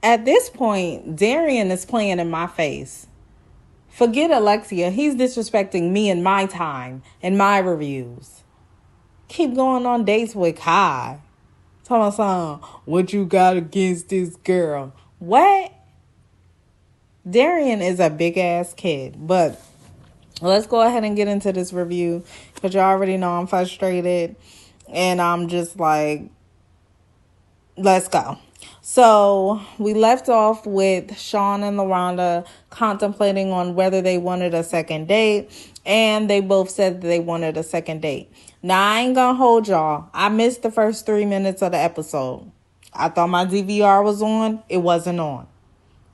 At this point, Darrian is playing in my face. Forget Alexia. He's disrespecting me and my time and my reviews. Keep going on dates with Kai. Tell my son, what you got against this girl? What? Darrian is a big ass kid. But let's go ahead and get into this review. Because you already know I'm frustrated. And I'm just like, let's go. So we left off with Shon and LaRhonda contemplating on whether they wanted a second date. And they both said that they wanted a second date. Now, I ain't gonna hold y'all. I missed the first 3 minutes of the episode. I thought my DVR was on. It wasn't on.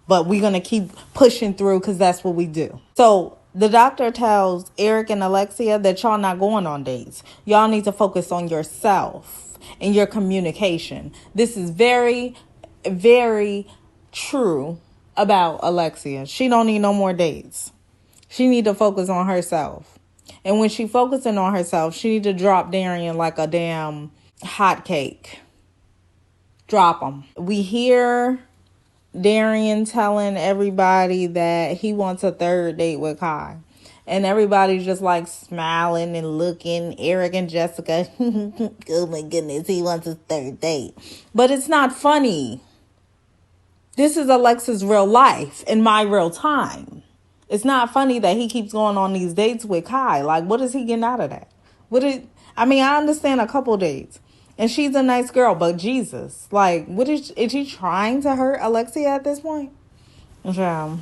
But we're gonna keep pushing through because that's what we do. So the doctor tells Eric and Alexia that y'all not going on dates. Y'all need to focus on yourself and your communication. This is very, very true about Alexia. She don't need no more dates. She need to focus on herself. And when she focusing on herself, she need to drop Darrian like a damn hot cake. Drop him. We hear Darrian telling everybody that he wants a third date with Kai. And everybody's just like smiling and looking. Eric and Jessica, oh my goodness, he wants a third date. But it's not funny. This is Alexis' real life in my real time. It's not funny that he keeps going on these dates with Kai. Like, what is he getting out of that? I understand a couple dates. And she's a nice girl, but Jesus. Like, is she trying to hurt Alexia at this point? I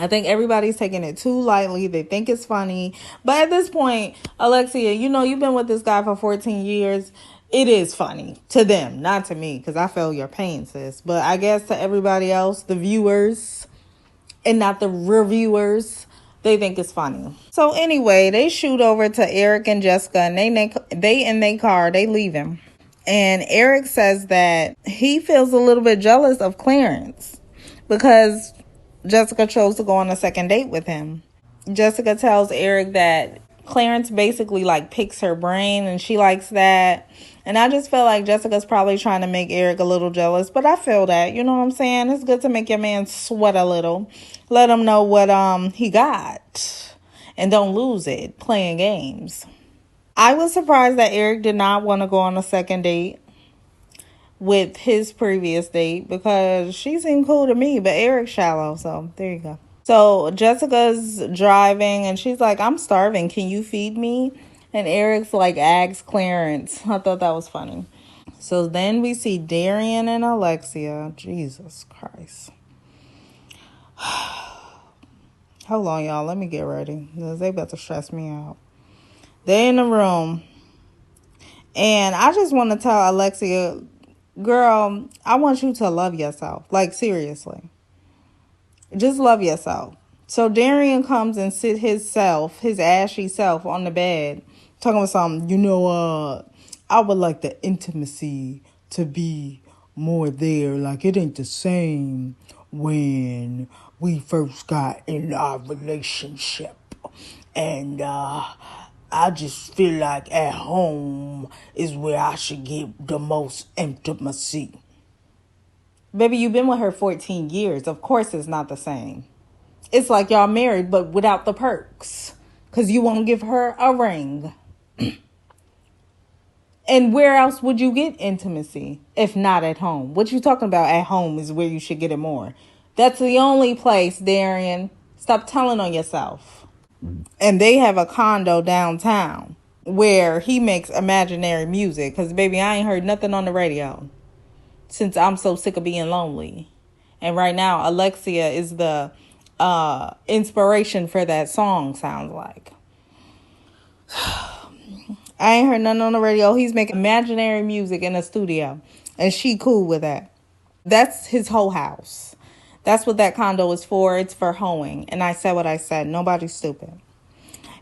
think everybody's taking it too lightly. They think it's funny. But at this point, Alexia, you've been with this guy for 14 years. It is funny to them, not to me, because I feel your pain, sis. But I guess to everybody else, the viewers and not the reviewers, they think it's funny. So anyway, they shoot over to Eric and Jessica, and they in their car, they leave him. And Eric says that he feels a little bit jealous of Clarence because Jessica chose to go on a second date with him. Jessica tells Eric that Clarence basically like picks her brain and she likes that. And I just feel like Jessica's probably trying to make Eric a little jealous. But I feel that, you know what I'm saying? It's good to make your man sweat a little. Let him know what he got. And don't lose it playing games. I was surprised that Eric did not want to go on a second date with his previous date because she seemed cool to me. But Eric's shallow. So there you go. So Jessica's driving and she's like, I'm starving. Can you feed me? And Eric's like, asks Clarence. I thought that was funny. So then we see Darrian and Alexia. Jesus Christ. Hold on, y'all. Let me get ready. They about to stress me out. They're in the room. And I just want to tell Alexia, girl, I want you to love yourself. Like, seriously. Just love yourself. So Darrian comes and sit his ashy self on the bed. Talking about something, I would like the intimacy to be more there. Like, it ain't the same when we first got in our relationship. And I just feel like at home is where I should get the most intimacy. Baby, you've been with her 14 years. Of course it's not the same. It's like y'all married, but without the perks. Because you won't give her a ring. And where else would you get intimacy if not at home? What you talking about at home is where you should get it more. That's the only place, Darrian. Stop telling on yourself. And they have a condo downtown where he makes imaginary music. Because, baby, I ain't heard nothing on the radio since I'm so sick of being lonely. And right now, Alexia is the inspiration for that song, sounds like. I ain't heard nothing on the radio. He's making imaginary music in a studio. And she cool with that. That's his whole house. That's what that condo is for. It's for hoeing. And I said what I said. Nobody's stupid.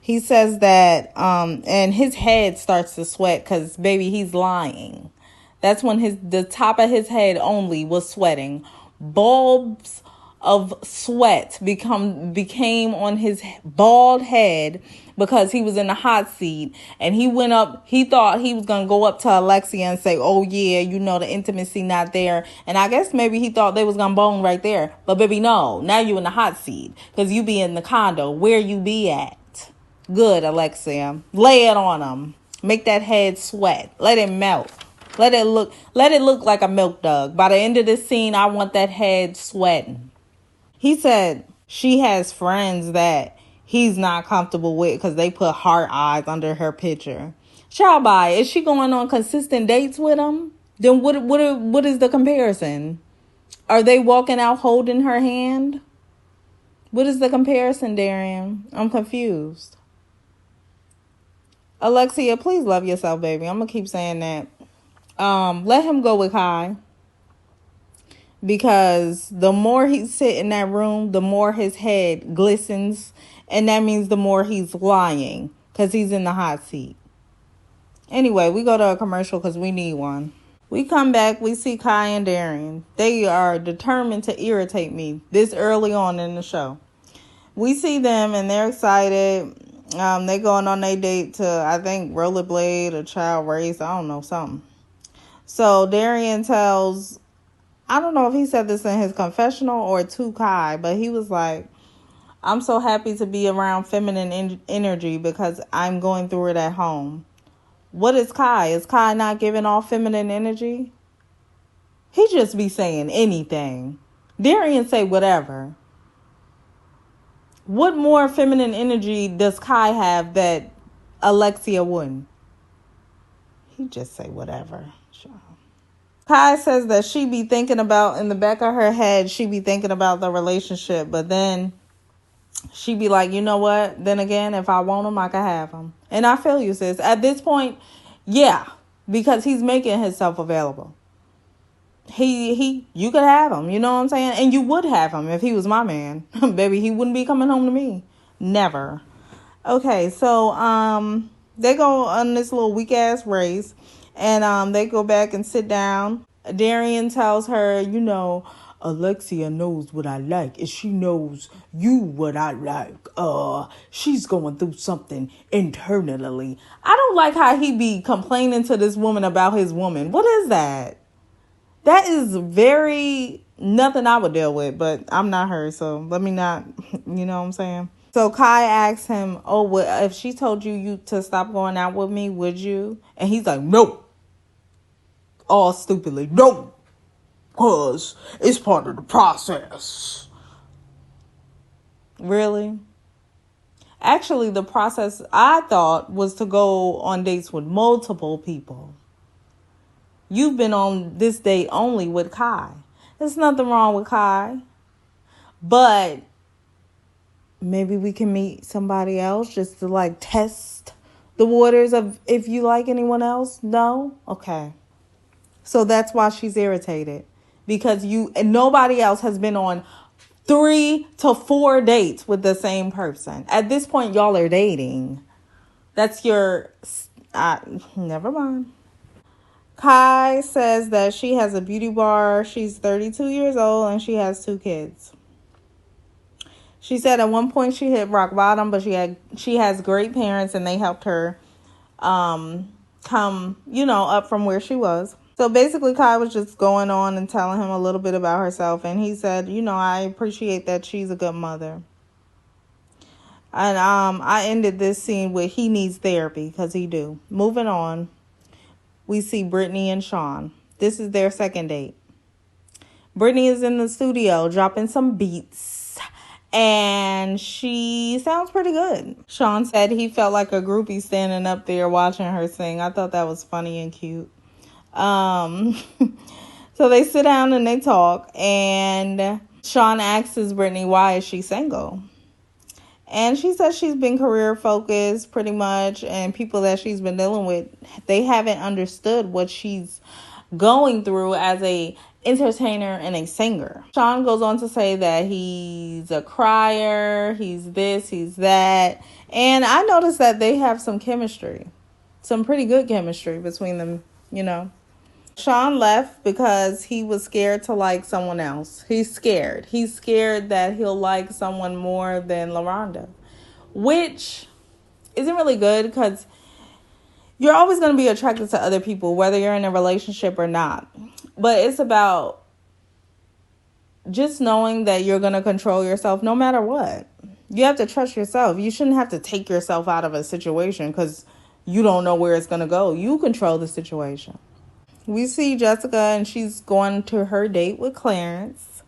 He says that, and his head starts to sweat because, baby, he's lying. That's when the top of his head only was sweating. Bulbs of sweat became on his bald head because he was in the hot seat, and he went up. He thought he was gonna go up to Alexia and say, "Oh yeah, you know, the intimacy not there." And I guess maybe he thought they was gonna bone right there, but baby, no. Now you in the hot seat because you be in the condo. Where you be at? Good, Alexia. Lay it on him. Make that head sweat. Let it melt. Let it look like a milk dug. By the end of this scene, I want that head sweating. He said she has friends that he's not comfortable with because they put heart eyes under her picture. Child bye. Is she going on consistent dates with him? Then what is the comparison? Are they walking out holding her hand? What is the comparison, Darrian? I'm confused. Alexia, please love yourself, baby. I'm gonna keep saying that. Let him go with Kai, because the more he sit in that room, the more his head glistens, and that means the more he's lying because he's in the hot seat. Anyway, we go to a commercial because we need one. We come back, we see Kai and Darrian. They are determined to irritate me this early on in the show. We see them and they're excited. They going on their date to, I think, rollerblade or child race. I don't know, something. So Darrian tells, I don't know if he said this in his confessional or to Kai, but he was like, I'm so happy to be around feminine energy because I'm going through it at home. What is Kai? Is Kai not giving off feminine energy? He just be saying anything. Darrian say whatever. What more feminine energy does Kai have that Alexia wouldn't? He just say whatever. Kai says that she be thinking about, in the back of her head, she be thinking about the relationship, but then she be like, you know what? Then again, if I want him, I can have him. And I feel you, sis. At this point, yeah, because he's making himself available. You could have him, you know what I'm saying? And you would have him if he was my man. Baby, he wouldn't be coming home to me. Never. Okay, so they go on this little weak ass race, and they go back and sit down. Darrian tells her, you know, Alexia knows what I like, and she knows you what I like. She's going through something internally. I don't like how he be complaining to this woman about his woman. What is that? That is very nothing I would deal with, but I'm not her, so let me not, you know what I'm saying? So Kai asks him, oh, well, if she told you to stop going out with me, would you? And he's like, no. All stupidly, no. Because it's part of the process. Really? Actually, the process I thought was to go on dates with multiple people. You've been on this date only with Kai. There's nothing wrong with Kai. But maybe we can meet somebody else just to like test the waters of if you like anyone else. No? Okay. So that's why she's irritated. Because and nobody else has been on 3 to 4 dates with the same person. At this point, y'all are dating. That's your... never mind. Kai says that she has a beauty bar. She's 32 years old and she has 2 kids. She said at one point she hit rock bottom, but she has great parents and they helped her come, up from where she was. So basically Kai was just going on and telling him a little bit about herself, and he said, I appreciate that she's a good mother. And I ended this scene with he needs therapy, because he do. Moving on. We see Brittany and Shon. This is their second date. Brittany is in the studio dropping some beats, and she sounds pretty good. Shon said he felt like a groupie standing up there watching her sing. I thought that was funny and cute. So they sit down and they talk, and Shon asks Brittany, why is she single? And she says she's been career focused pretty much, and people that she's been dealing with, they haven't understood what she's going through as a entertainer and a singer. Shon goes on to say that he's a crier, he's this, he's that. And I noticed that they have some chemistry, some pretty good chemistry between them, Shon left because he was scared to like someone else. He's scared. He's scared that he'll like someone more than LaRhonda, which isn't really good because you're always going to be attracted to other people, whether you're in a relationship or not. But it's about just knowing that you're going to control yourself no matter what. You have to trust yourself. You shouldn't have to take yourself out of a situation because you don't know where it's going to go. You control the situation. We see Jessica and she's going to her date with Clarence.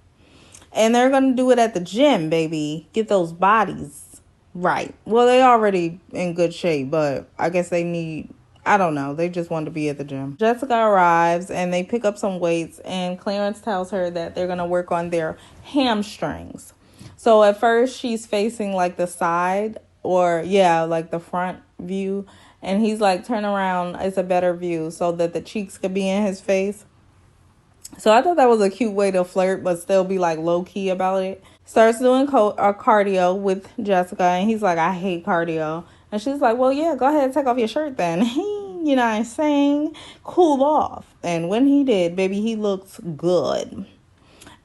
And they're going to do it at the gym, baby. Get those bodies right. Well, they already in good shape, but I guess they need, I don't know. They just want to be at the gym. Jessica arrives and they pick up some weights and Clarence tells her that they're going to work on their hamstrings. So at first she's facing like the side or like the front view. And he's like, turn around. It's a better view so that the cheeks could be in his face. So I thought that was a cute way to flirt, but still be like low key about it. Starts doing cardio with Jessica, and he's like, I hate cardio. And she's like, well, yeah, go ahead and take off your shirt then. You know what I'm saying? Cool off. And when he did, baby, he looks good.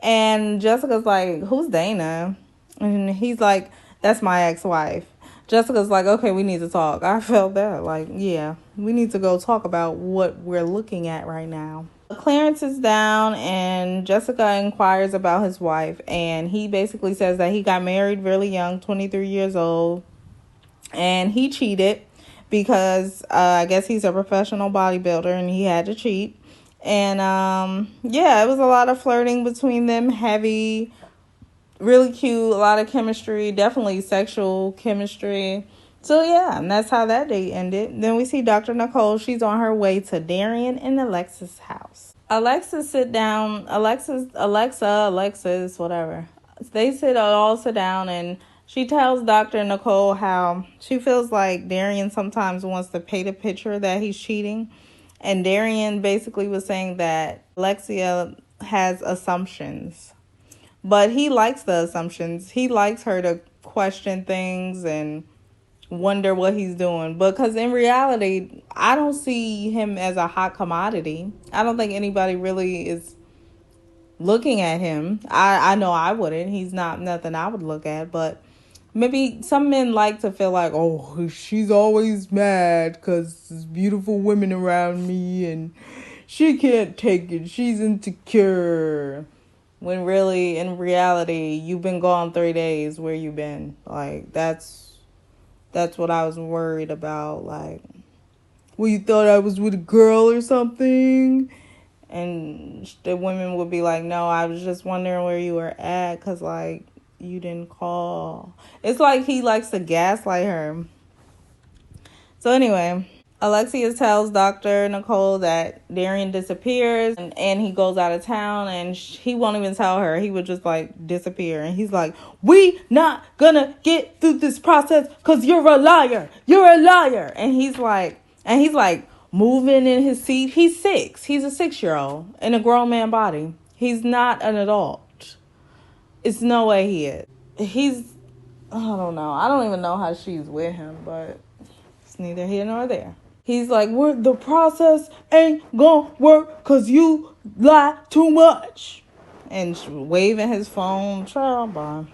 And Jessica's like, who's Dana? And he's like, that's my ex-wife. Jessica's like, okay, we need to talk. I felt that. Like, yeah, we need to go talk about what we're looking at right now. Clarence is down and Jessica inquires about his wife. And he basically says that he got married really young, 23 years old. And he cheated because I guess he's a professional bodybuilder and he had to cheat. And it was a lot of flirting between them, heavy, really cute, a lot of chemistry, definitely sexual chemistry. So yeah, and that's how that date ended. Then we see Dr. Nicole. She's on her way to Darrian and Alexis' house. Alexis, whatever. They all sit down and she tells Dr. Nicole how she feels like Darrian sometimes wants to paint a picture that he's cheating. And Darrian basically was saying that Alexia has assumptions. But he likes the assumptions. He likes her to question things and wonder what he's doing. Because in reality, I don't see him as a hot commodity. I don't think anybody really is looking at him. I know I wouldn't. He's not nothing I would look at. But maybe some men like to feel like, oh, she's always mad because there's beautiful women around me and she can't take it. She's insecure. When really, in reality, you've been gone 3 days. Where you been? Like, that's what I was worried about. Like, well, you thought I was with a girl or something? And the women would be like, no, I was just wondering where you were at because, like, you didn't call. It's like he likes to gaslight her. So anyway, Alexia tells Dr. Nicole that Darrian disappears and he goes out of town and he won't even tell her. He would just like disappear. And he's like, we not gonna get through this process because you're a liar. You're a liar. And he's like moving in his seat. He's 6. He's a 6-year-old in a grown man body. He's not an adult. It's no way he is. I don't know. I don't even know how she's with him, but it's neither here nor there. He's like, the process ain't gonna work because you lie too much. And waving his phone. Child, bye.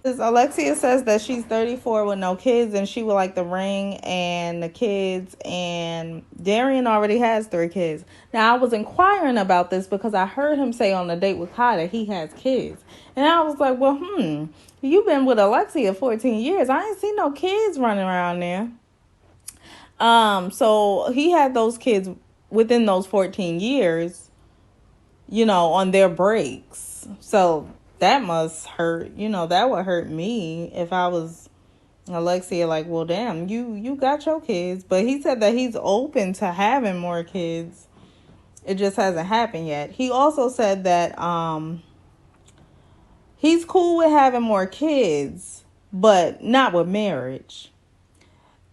Alexia says that she's 34 with no kids and she would like the ring and the kids. And Darrian already has 3 kids. Now, I was inquiring about this because I heard him say on the date with Kai that he has kids. And I was like, well, you've been with Alexia 14 years. I ain't seen no kids running around there. So he had those kids within those 14 years, on their breaks. So that must hurt, that would hurt me if I was Alexia, like, well, damn, you got your kids. But he said that he's open to having more kids. It just hasn't happened yet. He also said that, he's cool with having more kids, but not with marriage.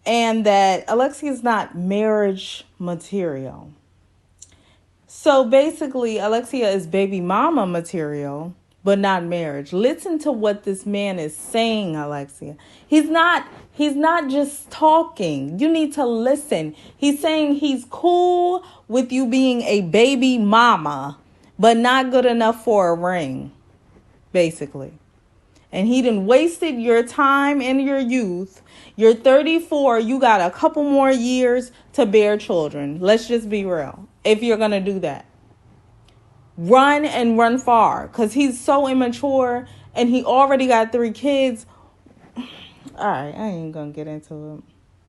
And that Alexia is not marriage material. So basically, Alexia is baby mama material, but not marriage. Listen to what this man is saying, Alexia. He's not just talking. You need to listen. He's saying he's cool with you being a baby mama, but not good enough for a ring, basically. And he done wasted your time and your youth. You're 34. You got a couple more years to bear children. Let's just be real. If you're going to do that. Run and run far. Because he's so immature. And he already got 3 kids. Alright, I ain't going to get into it.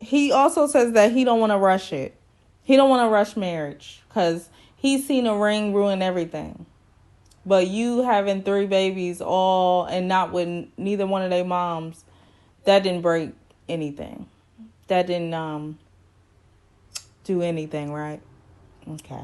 He also says that he don't want to rush it. He don't want to rush marriage. Because he's seen a ring ruin everything. But you having 3 babies all and not with neither one of their moms, that didn't break anything. That didn't do anything, right? Okay.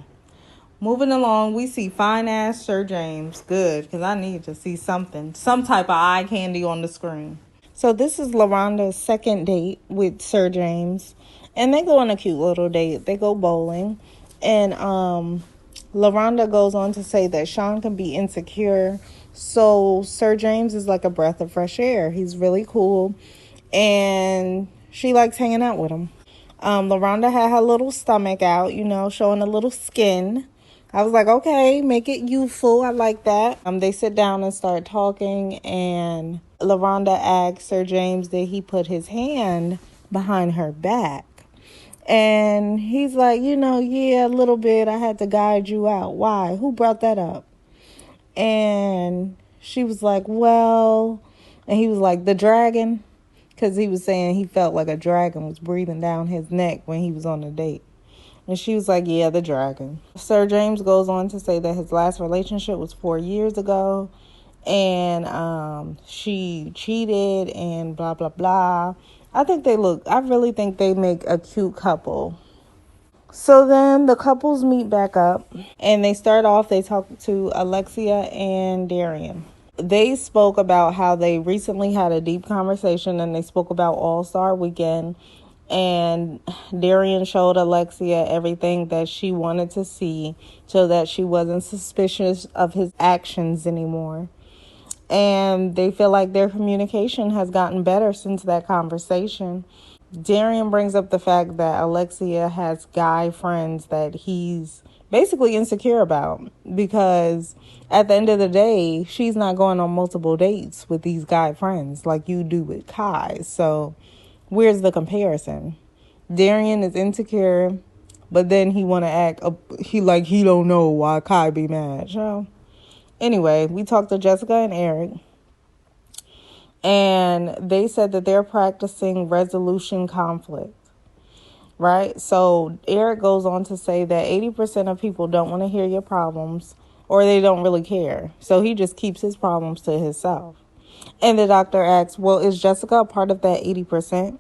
Moving along, we see fine-ass Sir James. Good, because I need to see something. Some type of eye candy on the screen. So this is LaRhonda's second date with Sir James. And they go on a cute little date. They go bowling. And LaRhonda goes on to say that Shon can be insecure. So Sir James is like a breath of fresh air. He's really cool. And she likes hanging out with him. LaRhonda had her little stomach out, showing a little skin. I was like, okay, make it youthful. I like that. They sit down and start talking. And LaRhonda asks Sir James that he put his hand behind her back. And he's like, yeah, a little bit. I had to guide you out. Why? Who brought that up? And she was like, well, and he was like, the dragon. Because he was saying he felt like a dragon was breathing down his neck when he was on a date. And she was like, yeah, the dragon. Sir James goes on to say that his last relationship was 4 years ago. And she cheated and blah, blah, blah. I really think they make a cute couple. So then the couples meet back up and they talk to Alexia and Darien. They spoke about how they recently had a deep conversation and they spoke about All-Star Weekend. And Darien showed Alexia everything that she wanted to see so that she wasn't suspicious of his actions anymore. And they feel like their communication has gotten better since that conversation. Darrian brings up the fact that Alexia has guy friends that he's basically insecure about. Because at the end of the day, she's not going on multiple dates with these guy friends like you do with Kai. So where's the comparison? Darrian is insecure, but then he want to act, he don't know why Kai be mad. So anyway, we talked to Jessica and Eric, and they said that they're practicing resolution conflict, right? So Eric goes on to say that 80% of people don't want to hear your problems, or they don't really care. So he just keeps his problems to himself. And the doctor asks, well, is Jessica a part of that 80%?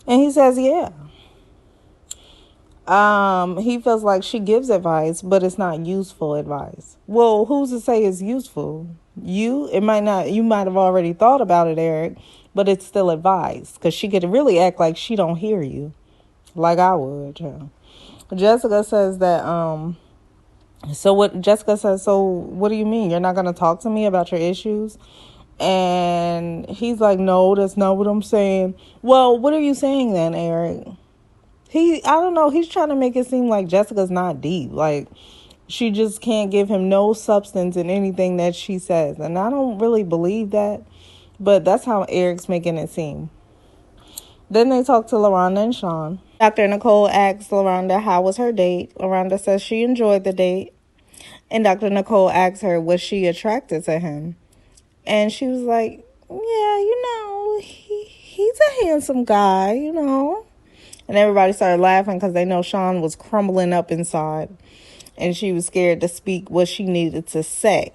And he says, yeah. He feels like she gives advice, but it's not useful advice. Well, who's to say it's useful? You might have already thought about it, Eric, but it's still advice because she could really act like she don't hear you like I would. Yeah. Jessica says that, so what do you mean? You're not going to talk to me about your issues? And he's like, no, that's not what I'm saying. Well, what are you saying then, Eric? I don't know. He's trying to make it seem like Jessica's not deep. Like, she just can't give him no substance in anything that she says. And I don't really believe that. But that's how Eric's making it seem. Then they talk to LaRhonda and Shon. Dr. Nicole asks LaRhonda how was her date. LaRhonda says she enjoyed the date. And Dr. Nicole asks her, was she attracted to him? And she was like, yeah, he's a handsome guy, And everybody started laughing because they know Shon was crumbling up inside. And she was scared to speak what she needed to say.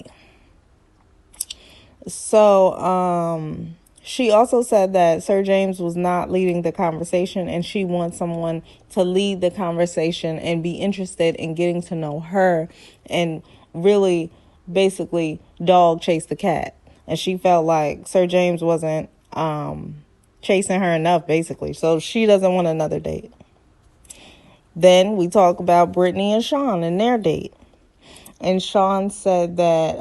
So, she also said that Sir James was not leading the conversation. And she wants someone to lead the conversation and be interested in getting to know her. And really, basically, dog chase the cat. And she felt like Sir James wasn't chasing her enough, basically. So she doesn't want another date. Then we talk about Brittany and Shon and their date. And Shon said that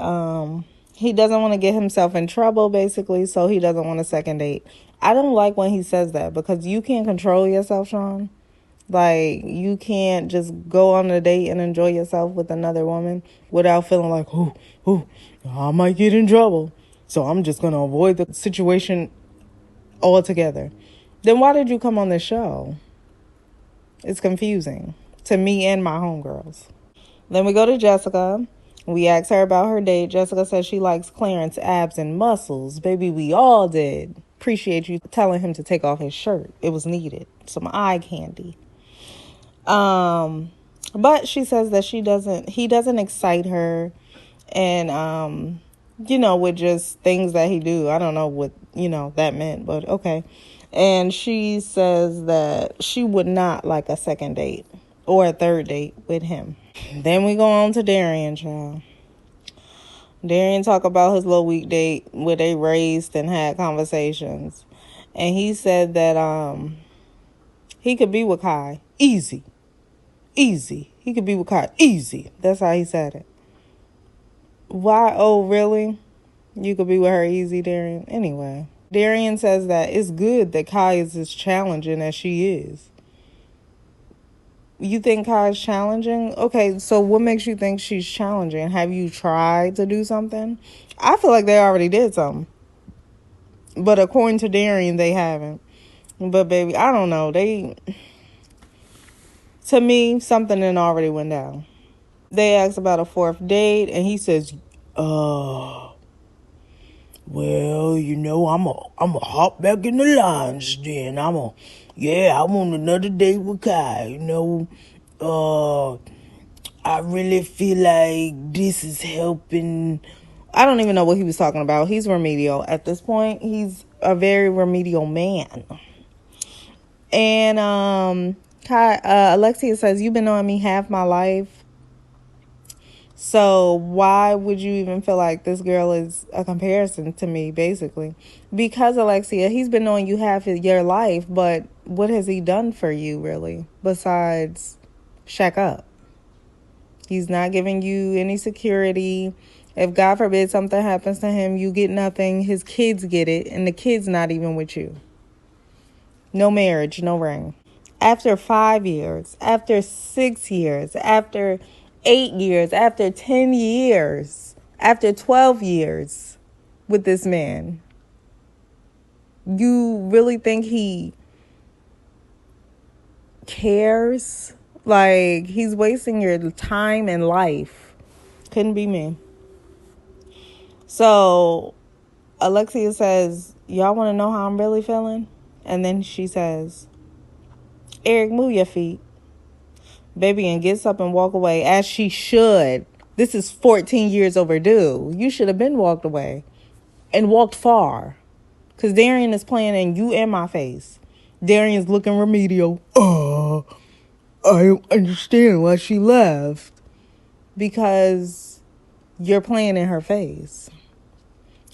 He doesn't want to get himself in trouble, basically, so he doesn't want a second date. I don't like when he says that because you can't control yourself, Shon. Like, you can't just go on a date and enjoy yourself with another woman without feeling like, oh, I might get in trouble. So I'm just going to avoid the situation altogether. Then why did you come on this show? It's confusing to me and my homegirls. Then we go to Jessica. We asked her about her date. Jessica says she likes Clarence abs and muscles. Baby, we all did. Appreciate you telling him to take off his shirt. It was needed. Some eye candy. But she says that he doesn't excite her. And, with just things that he do. I don't know what, that meant, but okay. And she says that she would not like a second date or a third date with him. Then we go on to Darrian, child. Darrian talk about his little week date where they raced and had conversations. And he said that he could be with Kai. Easy. He could be with Kai. Easy. That's how he said it. Why? Oh, really? You could be with her easy, Darrian? Anyway. Darrian says that it's good that Kai is as challenging as she is. You think Kai's challenging? Okay, so what makes you think she's challenging? Have you tried to do something? I feel like they already did something. But according to Darrian, they haven't. But baby, I don't know. To me, something then already went down. They asked about a fourth date, and he says, well, I'm a hop back in the lines then. I want another date with Kai. I really feel like this is helping. I don't even know what he was talking about. He's remedial. At this point, he's a very remedial man. And Alexia says, you've been knowing me half my life. So why would you even feel like this girl is a comparison to me, basically? Because, Alexia, he's been knowing you half of your life, but what has he done for you, really, besides shack up? He's not giving you any security. If, God forbid, something happens to him, you get nothing. His kids get it, and the kid's not even with you. No marriage, no ring. After 5 years, after 6 years, after 8 years, after 10 years, after 12 years with this man, you really think he cares? Like, he's wasting your time and life. Couldn't be me. So Alexia says, y'all want to know how I'm really feeling? And then she says, Eric, move your feet. Baby, and gets up and walk away, as she should. This is 14 years overdue. You should have been walked away and walked far. Because Darrian is playing in you and my face. Darrian's looking remedial. I don't understand why she left. Because you're playing in her face.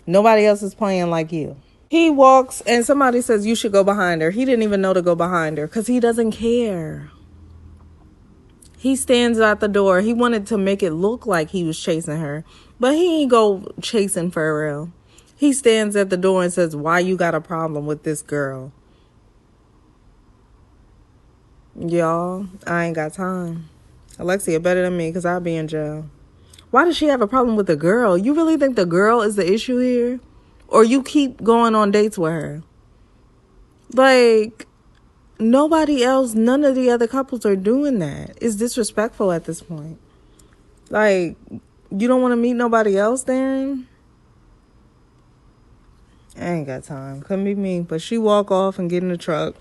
Nobody else is playing like you. He walks and somebody says you should go behind her. He didn't even know to go behind her because he doesn't care. He stands at the door. He wanted to make it look like he was chasing her, but he ain't go chasing for real. He stands at the door and says, why you got a problem with this girl? Y'all, I ain't got time. Alexia better than me because I'll be in jail. Why does she have a problem with the girl? You really think the girl is the issue here? Or you keep going on dates with her? Like, nobody else, none of the other couples are doing that. It's disrespectful at this point. Like, you don't want to meet nobody else, Darren? I ain't got time. Couldn't be me. But she walk off and get in the truck.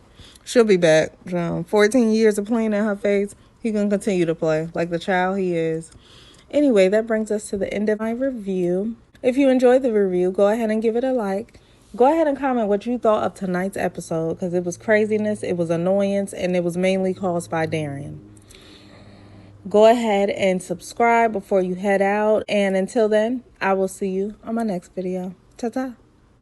She'll be back. 14 years of playing in her face. He gonna continue to play like the child he is. Anyway, that brings us to the end of my review. If you enjoyed the review, go ahead and give it a like. Go ahead and comment what you thought of tonight's episode, because it was craziness, it was annoyance, and it was mainly caused by Darrian. Go ahead and subscribe before you head out. And until then, I will see you on my next video. Ta-ta.